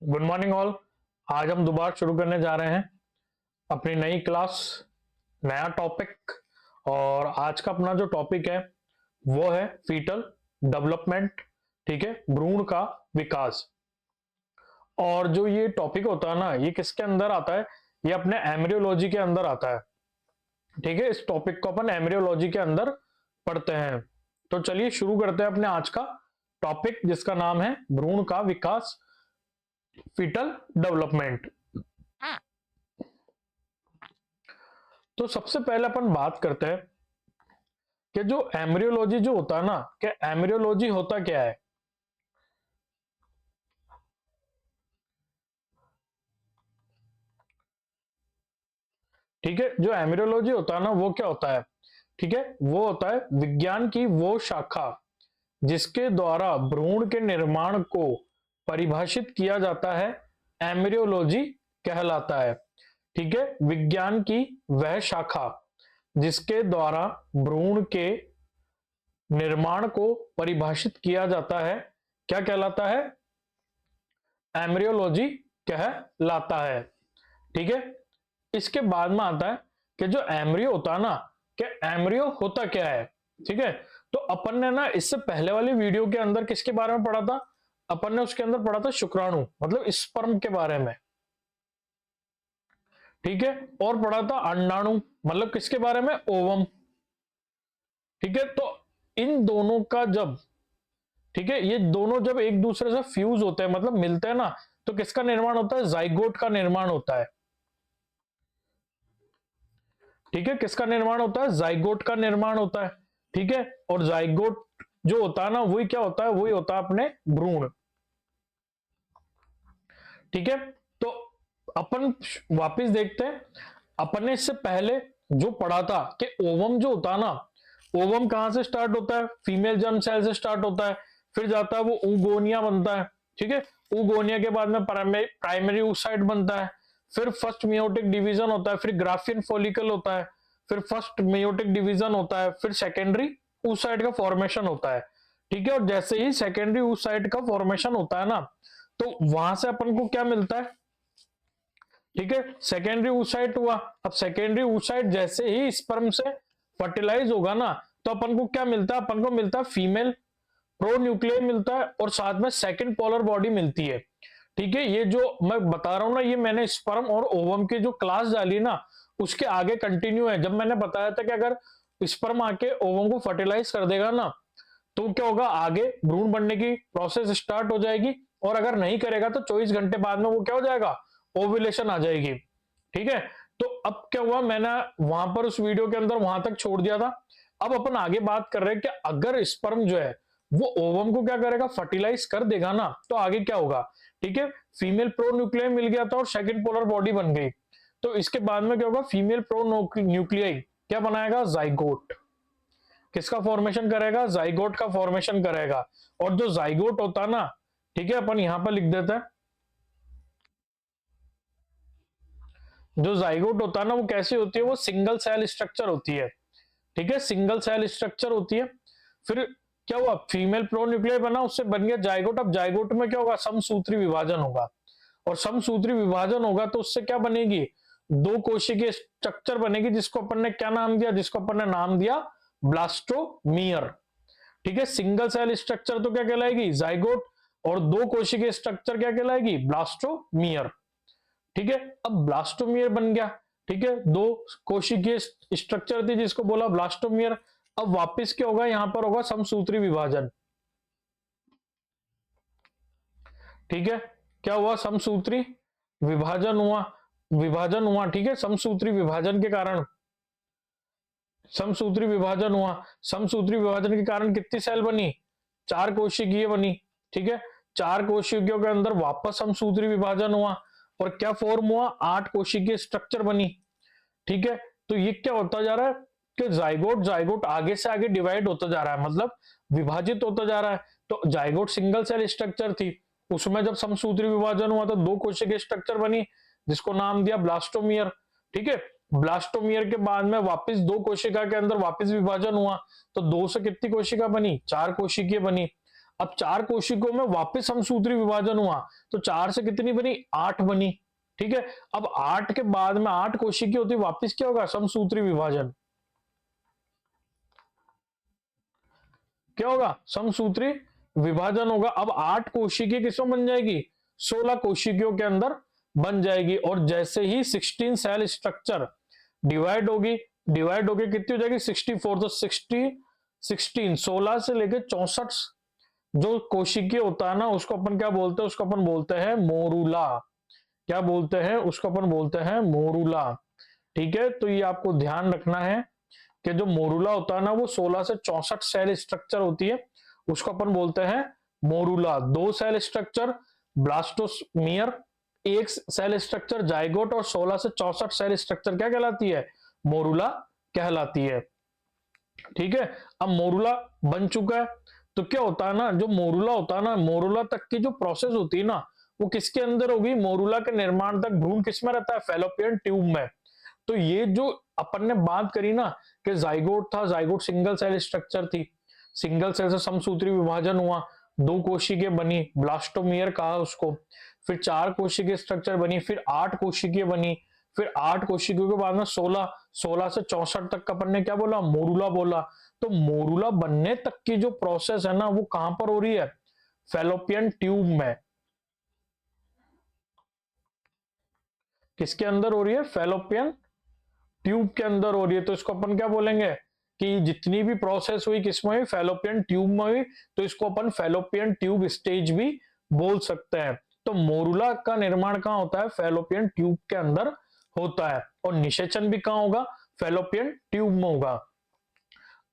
Good morning all. आज हम दोबारा शुरू करने जा रहे हैं अपनी नई क्लास, नया टॉपिक। और आज का अपना जो टॉपिक है वो है फीटल डेवलपमेंट। ठीक है, भ्रूण का विकास। और जो ये टॉपिक होता है ना, ये किसके अंदर आता है? ये अपने एम्ब्रियोलॉजी के अंदर आता है। ठीक है, इस टॉपिक को अपन एम्ब्रियोलॉजी के अंदर पढ़ते हैं। तो चलिए शुरू करते हैं अपने आज का टॉपिक, जिसका नाम है भ्रूण का विकास, फीटल डेवलपमेंट। तो सबसे पहले अपन बात करते हैं कि जो एम्ब्रियोलॉजी जो होता है ना, कि एम्ब्रियोलॉजी होता क्या है। ठीक है, जो एम्ब्रियोलॉजी होता है ना वो क्या होता है? ठीक है, वो होता है विज्ञान की वो शाखा जिसके द्वारा भ्रूण के निर्माण को परिभाषित किया जाता है, एम्ब्रियोलॉजी कहलाता है। ठीक है, विज्ञान की वह शाखा जिसके द्वारा भ्रूण के निर्माण को परिभाषित किया जाता है, क्या कहलाता है? एम्ब्रियोलॉजी कहलाता है। ठीक है, इसके बाद में आता है कि जो एम्ब्रियो होता है ना, कि एम्ब्रियो होता क्या है। ठीक है, तो अपन ने ना इससे पहले वाली वीडियो के अंदर किसके बारे में पढ़ा था? अपन ने उसके अंदर पढ़ा था शुक्राणु, मतलब स्पर्म के बारे में। ठीक है, और पढ़ा था अंडाणु, मतलब किसके बारे में? ओवम। ठीक है, तो इन दोनों का जब, ठीक है, ये दोनों जब एक दूसरे से फ्यूज होते हैं, मतलब मिलते हैं ना, तो किसका निर्माण होता है? जाइगोट का निर्माण होता है। ठीक है, किसका निर्माण होता है? जाइगोट का निर्माण होता है। ठीक है, और जाइगोट जो होता है ना, वही क्या होता है? वही होता है अपने भ्रूण। ठीक है, तो अपन वापस देखते हैं। अपन ने इससे पहले जो पढ़ा था कि ओवम जो होता है ना, ओवम कहां से स्टार्ट होता है? फीमेल जर्म सेल से स्टार्ट होता है, फिर जाता है वो ऊगोनिया बनता है। ठीक है, ऊगोनिया के बाद में प्राइमरी oocyte बनता है, फिर फर्स्ट मियोटिक डिवीजन होता है, फिर ग्राफियन फॉलिकल होता है, फिर फर्स्ट मियोटिक डिवीजन होता है, फिर सेकेंडरी oocyte का फॉर्मेशन होता है। ठीक है, और जैसे ही सेकेंडरी oocyte का फॉर्मेशन होता है ना, तो वहां से अपन को क्या मिलता है? ठीक है, सेकेंडरी oocyte हुआ। अब सेकेंडरी oocyte जैसे ही स्पर्म से फर्टिलाइज होगा ना, तो अपन को क्या मिलता है? अपन को मिलता है फीमेल प्रोन्यूक्लियर मिलता है, और साथ में सेकंड पोलर बॉडी मिलती है। ठीक है, ये जो मैं बता रहा हूं ना, ये मैंने स्पर्म और ओवम की जो क्लास डाली ना, उसके आगे कंटिन्यू है। जब मैंने बताया था कि अगर स्पर्म आके ओवम को फर्टिलाइज कर देगा ना, तो क्या होगा? आगे भ्रूण बनने की प्रोसेस स्टार्ट हो जाएगी, और अगर नहीं करेगा तो 24 घंटे बाद में वो क्या हो जाएगा? ओव्यूलेशन आ जाएगी। ठीक है, तो अब क्या हुआ? मैंने वहां पर उस वीडियो के अंदर वहां तक छोड़ दिया था। अब अपन आगे बात कर रहे हैं कि अगर स्पर्म जो है वो ओवम को क्या करेगा? फर्टिलाइज कर देगा ना, तो आगे क्या होगा? ठीक है, फीमेल प्रोन्यूक्लियर मिल गया था और सेकंड पोलर बॉडी बन गई। तो इसके बाद में क्या होगा? फीमेल प्रोन्यूक्लियर क्या बनाएगा? जाइगोट। किसका फॉर्मेशन करेगा? जाइगोट का फॉर्मेशन करेगा। और जो जाइगोट होता ना, ठीक है, अपन यहां पर लिख देते हैं। जो जाइगोट होता है ना, वो कैसी होती है? वो सिंगल सेल स्ट्रक्चर होती है। ठीक है, सिंगल सेल स्ट्रक्चर होती है। फिर क्या हुआ? फीमेल प्रोन्यूक्लियर बना, उससे बन गया जाइगोट। अब जाइगोट में क्या होगा? समसूत्री विभाजन होगा, और समसूत्री विभाजन होगा तो उससे क्या बनेगी? दो कोशिकीय स्ट्रक्चर बनेगी, जिसको अपन ने क्या नाम दिया? जिसको अपन ने नाम दिया ब्लास्टोमियर। ठीक है, सिंगल सेल स्ट्रक्चर तो क्या कहलाएगी? जाइगोट, और दो कोशिकीय स्ट्रक्चर क्या कहलाएगी? ब्लास्टोमियर। ठीक है, अब ब्लास्टोमियर बन गया। ठीक है, दो कोशिकीय स्ट्रक्चर थी जिसको बोला ब्लास्टोमियर। अब वापस क्या होगा? यहां पर होगा समसूत्री विभाजन। ठीक है, क्या हुआ? समसूत्री विभाजन हुआ, विभाजन हुआ। ठीक है, समसूत्री विभाजन के कारण, समसूत्री विभाजन हुआ। समसूत्री विभाजन के कारण कितनी सेल बनी? चार कोशिकीय बनी। ठीक है, चार कोशिकियों के अंदर वापस समसूत्री विभाजन हुआ, और क्या फॉर्म हुआ? आठ कोशिकीय स्ट्रक्चर बनी। ठीक है, तो ये क्या होता जा रहा है कि जाइगोट जाइगोट आगे से आगे डिवाइड होता जा रहा है, मतलब विभाजित होता जा रहा है। तो जाइगोट सिंगल सेल स्ट्रक्चर थी, उसमें जब समसूत्री विभाजन हुआ तो दो कोशिकीय स्ट्रक्चर बनी, जिसको नाम दिया ब्लास्टोमियर। ठीक है, ब्लास्टोमियर के बाद में वापस दो कोशिका के अंदर वापस विभाजन हुआ, तो दो से कितनी कोशिका बनी? चार कोशिकीय बनी। अब 4 कोशिकाओं में वापस समसूत्री विभाजन हुआ, तो 4 से कितनी बनी, 8 बनी। ठीक है, अब 8 के बाद में 8 कोशिकी होती, वापस क्या होगा, समसूत्री विभाजन। क्या होगा, समसूत्री विभाजन होगा। अब 8 कोशिकी किसमें बन जाएगी, 16 कोशिकियों के अंदर बन जाएगी। और जैसे ही 16 सेल स्ट्रक्चर डिवाइड होगी, डिवाइड होगी कितनी हो जाएगी, 64। तो 16 16 से लेकर 64 जो कोशिकीय होता है ना, उसको अपन क्या बोलते हैं, उसको अपन बोलते हैं मोरूला। क्या बोलते हैं, उसको अपन बोलते हैं मोरूला। ठीक है, तो ये आपको ध्यान रखना है कि जो मोरूला होता है ना, वो 16 से 64 सेल स्ट्रक्चर होती है, उसको अपन बोलते हैं morula. 2 cell structure blastomere, 1 cell structure zygote, और 16 से 64 सेल स्ट्रक्चर क्या कहलाती है, मोरूला कहलाती है। ठीक है, अब मोरूला बन चुका है, तो क्या होता है ना, जो मोरूला होता है ना, मोरूला तक की जो प्रोसेस होती है ना, वो किसके अंदर होगी, मोरूला के निर्माण तक भ्रूण किसमें रहता है, फैलोपियन ट्यूब में। तो ये जो अपन ने बात करी ना कि जाइगोट था, जाइगोट सिंगल सेल स्ट्रक्चर थी, सिंगल सेल से समसूत्री विभाजन हुआ, 2 कोशिकीय बनी, ब्लास्टोमियर कहा उसको, फिर 4 कोशिकीय स्ट्रक्चर बनी, फिर 8 कोशिकीय बनी, फिर 8 कोशिकाओं के बाद में 16 से 64 तक का अपन ने क्या बोला, मोरूला बोला। तो मोरूला बनने तक की जो प्रोसेस है ना, वो कहां पर हो रही है, फैलोपियन ट्यूब में। किसके अंदर हो रही है, फैलोपियन ट्यूब के अंदर हो रही है। तो इसको अपन क्या बोलेंगे कि जितनी भी प्रोसेस हुई किसमें हुई, फैलोपियन ट्यूब में हुई, तो इसको अपन फैलोपियन ट्यूब स्टेज भी बोल सकते हैं। तो मोरूला का निर्माण कहां होता है, फैलोपियन ट्यूब के अंदर होता है। और निषेचन भी कहां होगा, फैलोपियन ट्यूब में होगा।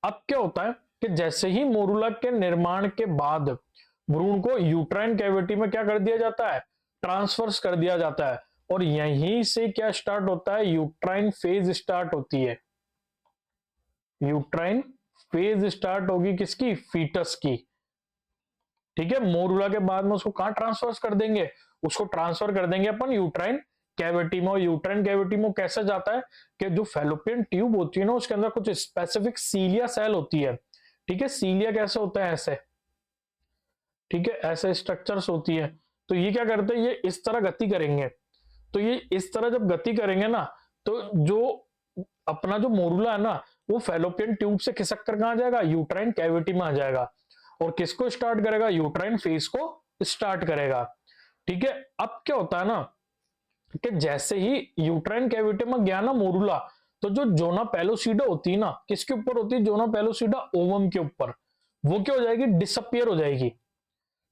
अब क्या होता है कि जैसे ही मोरूला के निर्माण के बाद भ्रूण को यूट्राइन कैविटी में क्या कर दिया जाता है, ट्रांसफर्स कर दिया जाता है। और यहीं से क्या स्टार्ट होता है, यूट्राइन फेज स्टार्ट होती है। यूट्राइन फेज स्टार्ट होगी किसकी, फीटस की। ठीक है, मोरूला के बाद में उसको कहां ट्रांसफर कर देंगे, उसको ट्रांसफर कर देंगे अपन यूट्राइन कैविटी में। और यूट्राइन कैविटी में कैसे जाता है कि जो फैलोपियन ट्यूब होती है ना, उसके अंदर कुछ स्पेसिफिक सीलिया सेल होती है। ठीक है, सीलिया कैसे होता है, ऐसे, ठीक है, ऐसे स्ट्रक्चर्स होती है। तो ये क्या करते हैं, ये इस तरह गति करेंगे। तो ये इस तरह जब गति करेंगे ना, तो जो अपना जो मोरूला है ना, वो फैलोपियन ट्यूब से खिसक कर कहां जाएगा, यूट्राइन कैविटी में आ जाएगा। और किसको स्टार्ट करेगा, यूट्राइन फेज को स्टार्ट करेगा। ठीक है, अब क्या होता है ना कि जैसे ही यूट्राइन कैविटी में गया ना मोरूला, तो जो जोना पेलोसीडा होती है ना, किसके ऊपर होती है, जोना पेलोसीडा ओवम के ऊपर, वो क्या हो जाएगी, डिसअपियर हो जाएगी।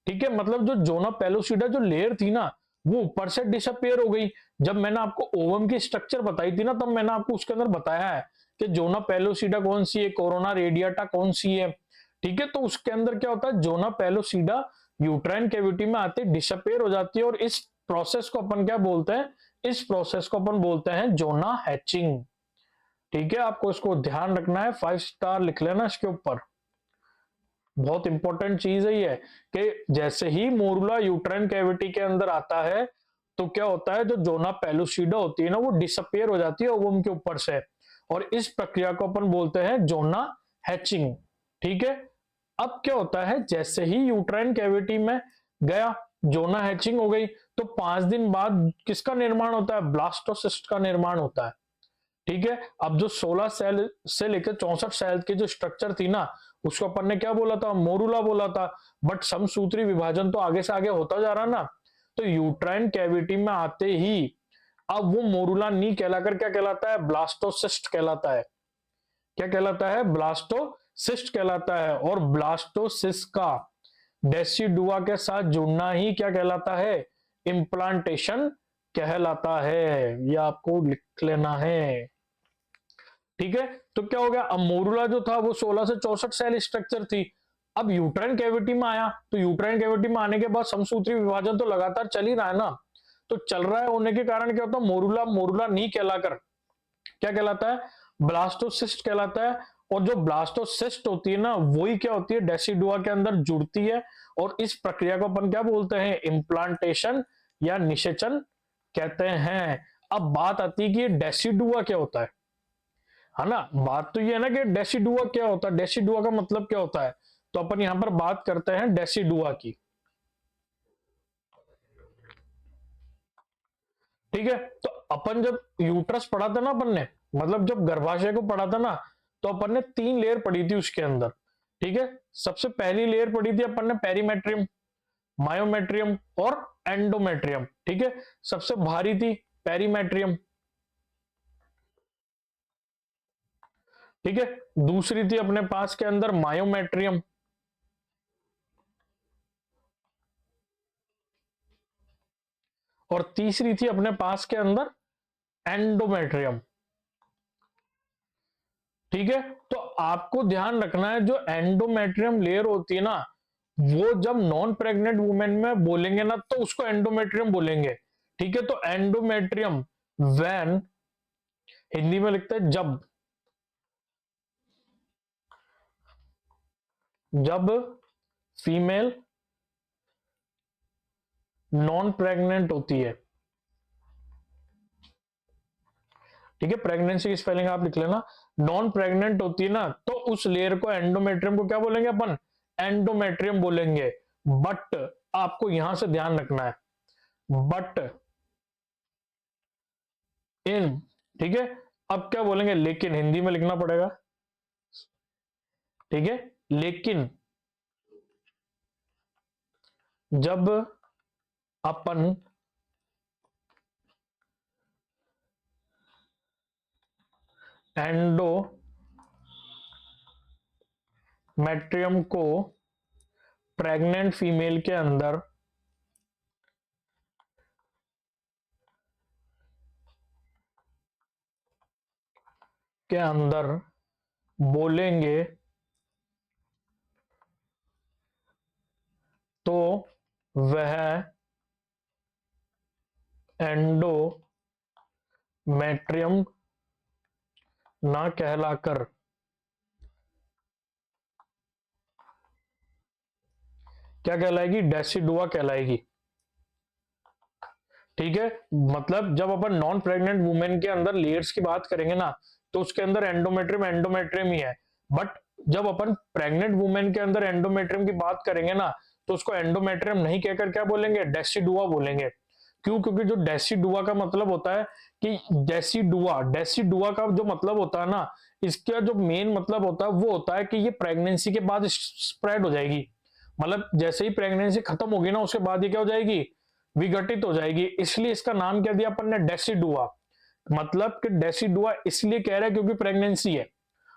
ठीक है, मतलब जो जोना पेलोसीडा जो लेयर थी ना, वो ऊपर से डिसअपियर हो गई। जब मैंने आपको ओवम की स्ट्रक्चर बताई थी ना, तब मैंने आपको उसके अंदर बताया है कि जोना पेलोसीडा कौन सी है, कोरोना रेडिएटा कौन सी है। ठीक है, तो उसके अंदर क्या होता है, जोना पेलोसीडा यूट्राइन कैविटी में आते डिसअपियर हो जाती है। और इस प्रोसेस को अपन क्या बोलते हैं, इस प्रोसेस को अपन बोलते हैं जोना हैचिंग। ठीक है, आपको इसको ध्यान रखना है, 5 स्टार लिख लेना इसके ऊपर, बहुत इंपॉर्टेंट चीज है ये, कि जैसे ही मोरूला यूट्राइन कैविटी के अंदर आता है, तो क्या होता है, जो जोना पेलुसिडा होती है ना, वो डिसअपियर हो जाती है ओवम के ऊपर से। और इस प्रक्रिया को अपन बोलते हैं जोना हैचिंग। ठीक है, अब क्या होता है, जैसे ही यूट्राइन कैविटी में गया, जोना हैचिंग हो गई, तो 5 दिन बाद किसका निर्माण होता है, ब्लास्टोसिस्ट का निर्माण होता है। ठीक है, अब जो 16 सेल से लेकर 64 सेल की जो स्ट्रक्चर थी ना, उसको अपन ने क्या बोला था, मोरूला बोला था। बट समसूत्री विभाजन तो आगे से आगे होता जा रहा ना, तो यूट्राइन कैविटी में आते ही अब वो मोरूला नहीं कहलाकर क्या कहलाता है, ब्लास्टोसिस्ट कहलाता है। क्या कहलाता है, ब्लास्टोसिस्ट कहलाता है। और ब्लास्टोसिस्ट का डेसिडुआ के साथ जुड़ना ही क्या कहलाता है, इम्प्लांटेशन कहलाता है। यह आपको लिख लेना है। ठीक है, तो क्या हो गया, अब मोरूला जो था वो 16 से 64 सेल स्ट्रक्चर थी। अब यूट्राइन कैविटी में आया, तो यूट्राइन कैविटी में आने के बाद समसूत्री विभाजन तो लगातार चल ही रहा है ना। तो चल रहा है होने के कारण क्या होता है, मोरूला मोरूला नहीं कहलाकर क्या कहलाता है, ब्लास्टोसिस्ट कहलाता है। और जो ब्लास्टोसिस्ट होती है ना, वही क्या होती है, डेसिडुआ के अंदर जुड़ती है। और इस प्रक्रिया को अपन क्या बोलते हैं, इम्प्लांटेशन या निषेचन कहते हैं। अब बात आती है कि डेसिडुआ क्या होता है ना। बात तो ये है ना कि डेसिडुआ क्या होता है, डेसिडुआ का मतलब क्या होता है। तो अपन यहां पर बात करते हैं डेसिडुआ की। ठीक है, तो अपन जब यूट्रस पढ़ा था ना अपन ने, मतलब जब गर्भाशय को पढ़ा था ना, तो अपन ने 3 लेयर पढ़ी थी उसके अंदर। ठीक है, सबसे पहली लेयर पढ़ी थी अपन ने पेरीमेट्रियम, मायोमेट्रियम और एंडोमेट्रियम। ठीक है, सबसे भारी थी पेरीमेट्रियम। ठीक है, दूसरी थी अपने पास के अंदर मायोमेट्रियम, और तीसरी थी अपने पास के अंदर एंडोमेट्रियम। ठीक है, तो आपको ध्यान रखना है, जो एंडोमेट्रियम लेयर होती है ना, वो जब नॉन प्रेग्नेंट वुमेन में बोलेंगे ना, तो उसको एंडोमेट्रियम बोलेंगे। ठीक है, तो एंडोमेट्रियम व्हेन, हिंदी में लिखते हैं जब, जब फीमेल नॉन प्रेग्नेंट होती है। ठीक है, प्रेगनेंसी की स्पेलिंग आप लिख लेना, नॉन प्रेग्नेंट होती है ना, तो उस लेयर को, एंडोमेट्रियम को क्या बोलेंगे अपन, एंडोमेट्रियम बोलेंगे। बट आपको यहां से ध्यान रखना है, बट इन, ठीक है, अब क्या बोलेंगे, लेकिन हिंदी में लिखना पड़ेगा। ठीक है, लेकिन जब अपन एंडोमेट्रियम को प्रेग्नेंट फीमेल के अंदर बोलेंगे, तो वह एंडोमेट्रियम ना कहलाकर क्या कहलाएगी, डेसिडुआ कहलाएगी। ठीक है, मतलब जब अपन नॉन प्रेग्नेंट वुमेन के अंदर लेयर्स की बात करेंगे ना, तो उसके अंदर एंडोमेट्रियम एंडोमेट्रियम ही है। बट जब अपन प्रेग्नेंट वुमेन के अंदर एंडोमेट्रियम की बात करेंगे ना, तो उसको एंडोमेट्रियम नहीं कहकर क्या बोलेंगे, डेसिडुआ बोलेंगे। क्यों, क्योंकि जो डेसिडुआ का मतलब होता है कि डेसिडुआ, डेसिडुआ का जो मतलब होता है ना, इसका जो मेन मतलब होता है वो होता है कि ये प्रेगनेंसी के बाद स्प्रेड हो जाएगी। मतलब जैसे ही प्रेगनेंसी खत्म होगी ना, उसके बाद ये क्या हो जाएगी, विघटित हो जाएगी। इसलिए इसका नाम क्या दिया अपन ने, डेसिडुआ। मतलब कि डेसिडुआ इसलिए कह रहे हैं क्योंकि प्रेगनेंसी है,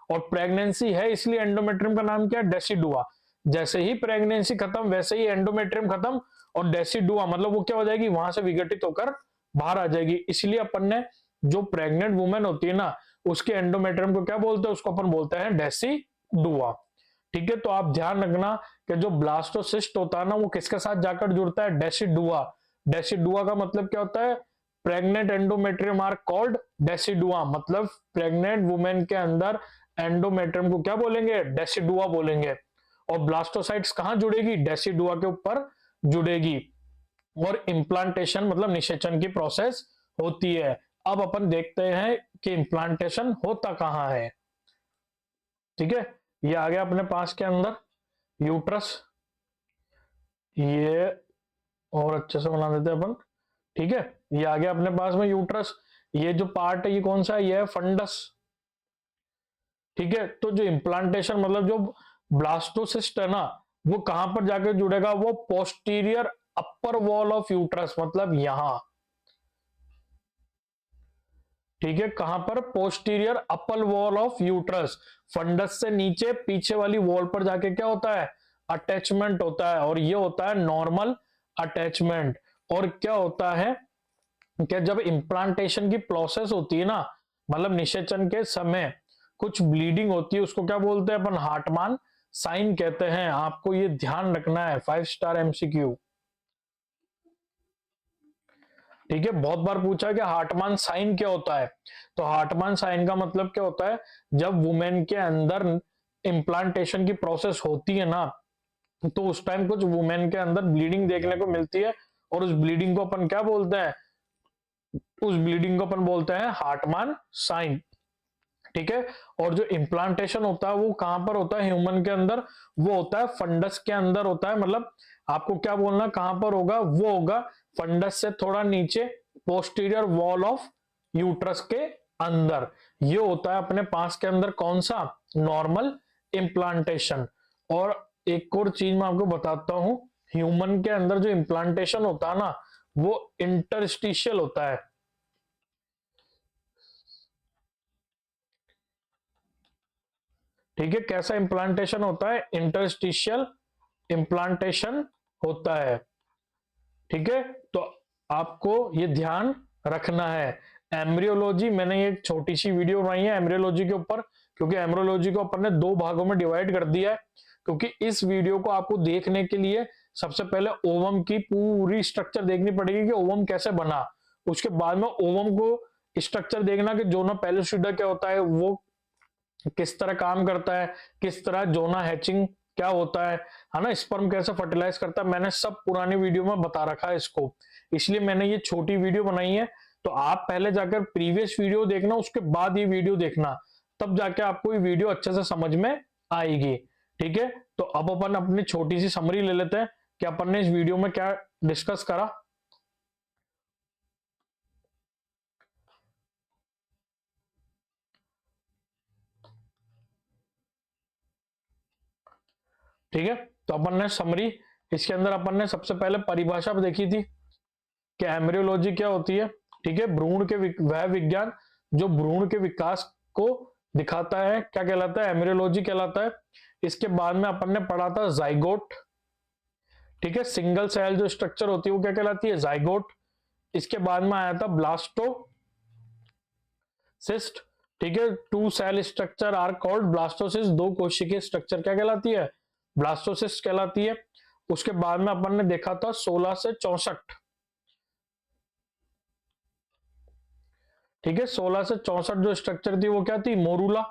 और प्रेगनेंसी है इसलिए एंडोमेट्रियम का नाम क्या है, डेसिडुआ। जैसे ही प्रेगनेंसी खत्म वैसे ही एंडोमेट्रियम खत्म, और डेसिडुआ मतलब वो क्या हो जाएगी, वहां से विघटित होकर बाहर आ जाएगी। इसलिए अपन ने, जो प्रेग्नेंट वुमेन होती है ना, उसके एंडोमेट्रियम को क्या बोलते हैं, उसको अपन बोलते हैं डेसिडुआ। ठीक है, तो आप ध्यान रखना कि जो ब्लास्टोसिस्ट होता है ना, वो किसके साथ जाकर जुड़ता है, डेसिडुआ। डेसिडुआ का मतलब क्या होता है, pregnant endometrium are called decidua. मतलब प्रेग्नेंट वुमेन के अंदर एंडोमेट्रियम को क्या बोलेंगे, डेसिडुआ बोलेंगे। और ब्लास्टोसाइट्स कहां जुड़ेगी, डेसिडुआ के ऊपर जुड़ेगी, और इम्प्लांटेशन मतलब निषेचन की प्रोसेस होती है। अब अपन देखते हैं कि इम्प्लांटेशन होता कहां है। ठीक है, ये आ गया अपने पास के अंदर यूट्रस, ये और अच्छे से बना देते हैं अपन। ठीक है, ये आ गया अपने पास में यूट्रस। ये जो पार्ट है ये कौन सा है, ये है फंडस। ठीक है, तो जो इम्प्लांटेशन मतलब जो ब्लास्टोसिस्ट है ना, वो कहां पर जाकर जुड़ेगा, वो posterior upper wall of uterus, मतलब यहां। ठीक है, कहां पर, posterior upper wall of uterus. Fundus से नीचे पीछे वाली वॉल पर जाके क्या होता है, अटैचमेंट होता है, और ये होता है नॉर्मल अटैचमेंट। और क्या होता है कि जब इम्प्लांटेशन की प्रोसेस होती है ना, मतलब निषेचन के समय कुछ ब्लीडिंग होती है, उसको क्या बोलते हैं अपन, हार्टमान साइन कहते हैं। आपको ये ध्यान रखना है, 5 स्टार एमसीक्यू। ठीक है, बहुत बार पूछा है कि हार्टमान साइन क्या होता है। तो हार्टमान साइन का मतलब क्या होता है, जब वुमेन के अंदर इम्प्लांटेशन की प्रोसेस होती है ना, तो उस टाइम कुछ वुमेन के अंदर ब्लीडिंग देखने को मिलती है, और उस ब्लीडिंग को अपन क्या बोलते हैं, उस ब्लीडिंग को अपन बोलते हैं हार्टमान साइन। ठीक है। और जो इम्प्लांटेशन होता है वो कहां पर होता है ह्यूमन के अंदर, वो होता है फंडस के अंदर होता है। मतलब आपको क्या बोलना कहां पर होगा, वो होगा फंडस से थोड़ा नीचे, पोस्टीरियर वॉल ऑफ यूट्रस के अंदर। ये होता है अपने पास के अंदर कौन सा, नॉर्मल इम्प्लांटेशन। और एक और चीज मैं आपको बताता हूं, ह्यूमन के अंदर जो इम्प्लांटेशन होता है ना वो इंटरस्टिशियल होता है। ठीक है, कैसा इम्प्लांटेशन होता है, इंटरस्टिशियल इम्प्लांटेशन होता है। ठीक है, तो आपको ये ध्यान रखना है। एम्ब्रियोलॉजी, मैंने एक छोटी सी वीडियो बनाई है एम्ब्रियोलॉजी के ऊपर, क्योंकि एम्ब्रियोलॉजी को अपन ने दो भागों में डिवाइड कर दिया है। क्योंकि इस वीडियो को आपको देखने के लिए सबसे पहले ओवम की पूरी स्ट्रक्चर देखनी पड़ेगी कि ओवम कैसे बना। उसके बाद में ओवम को स्ट्रक्चर देखना कि जोना पेलुसिडा क्या होता है, वो किस तरह काम करता है, किस तरह जोना हैचिंग क्या होता है ना, स्पर्म कैसे फर्टिलाइज करता है, मैंने सब पुरानी वीडियो में बता रखा है इसको, इसलिए मैंने ये छोटी वीडियो बनाई है। तो आप पहले जाकर प्रीवियस वीडियो देखना, उसके बाद ये वीडियो देखना, तब जाके आपको ये वीडियो अच्छे से समझ में आएगी। ठीक है, तो अब अपन अपनी छोटी सी समरी ले लेते हैं कि अपन ने इस वीडियो में क्या डिस्कस करा। ठीक है, तो अपन ने समरी, इसके अंदर अपन ने सबसे पहले परिभाषा देखी थी कि एम्ब्रियोलॉजी क्या होती है। ठीक है, भ्रूण के वह विज्ञान जो भ्रूण के विकास को दिखाता है क्या कहलाता है, एम्ब्रियोलॉजी कहलाता है। इसके बाद में अपन ने पढ़ा था जाइगोट। ठीक है, सिंगल सेल जो स्ट्रक्चर होती है वो क्या कहलाती है, जाइगोट। इसके बाद में आया था ब्लास्टोसिस्ट। ठीक है, two cell structure are called blastocyst, दो कोशिकीय स्ट्रक्चर क्या कहलाती है, ब्लास्टोसिस्ट कहलाती है। उसके बाद में अपन ने देखा था 16 से 64। ठीक है, 16 से 64 जो स्ट्रक्चर थी वो क्या थी, मोरूला।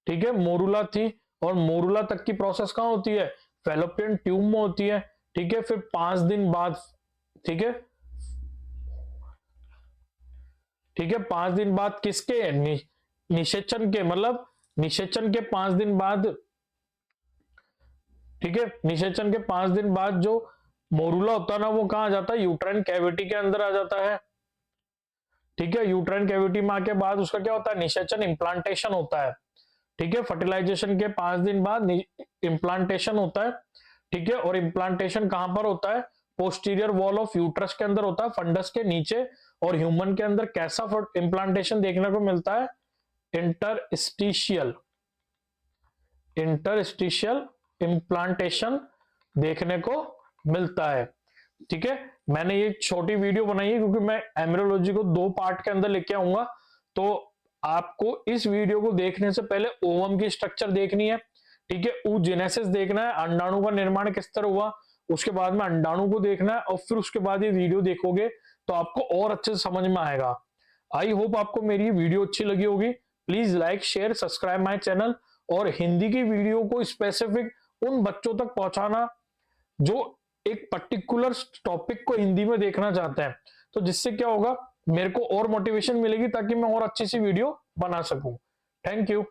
ठीक है, मोरूला थी। और मोरूला तक की प्रोसेस कहां होती है, फेलोपियन ट्यूब में होती है। ठीक है, फिर 5 दिन बाद, ठीक है, ठीक है, 5 दिन बाद किसके, निषेचन के, मतलब निषेचन के 5 दिन बाद। ठीक है, निषेचन के 5 दिन बाद जो मोरूला होता है ना वो कहां जाता है, यूट्राइन कैविटी के अंदर आ जाता है। ठीक है, यूट्राइन कैविटी में आके बाद उसका क्या होता है, निषेचन, इम्प्लांटेशन होता है। ठीक है, फर्टिलाइजेशन के 5 दिन बाद इम्प्लांटेशन होता है। ठीक है, और इम्प्लांटेशन कहां पर होता है, पोस्टीरियर वॉल ऑफ यूट्रस के अंदर होता है, फंडस के नीचे। और ह्यूमन के अंदर कैसा इम्प्लांटेशन देखने को मिलता है, इंटरस्टिशियल, इंटरस्टिशियल इम्प्लांटेशन देखने को मिलता है। ठीक है, मैंने ये छोटी वीडियो बनाई है क्योंकि मैं एम्ब्रियोलॉजी को 2 पार्ट के अंदर लेके आऊंगा। तो आपको इस वीडियो को देखने से पहले ओवम की स्ट्रक्चर देखनी है। ठीक है, oogenesis देखना है, अंडाणु का निर्माण किस तरह हुआ, उसके बाद में अंडाणु को देखना है, और फिर उसके बाद ये वीडियो देखोगे तो आपको और अच्छे से समझ में आएगा। आई होप आपको मेरी वीडियो अच्छी लगी होगी। Please like, share, subscribe my channel. और हिंदी की वीडियो को स्पेसिफिक उन बच्चों तक पहुंचाना जो एक पर्टिकुलर टॉपिक को हिंदी में देखना चाहते हैं, तो जिससे क्या होगा, मेरे को और मोटिवेशन मिलेगी ताकि मैं और अच्छी सी वीडियो बना सकूं। Thank you.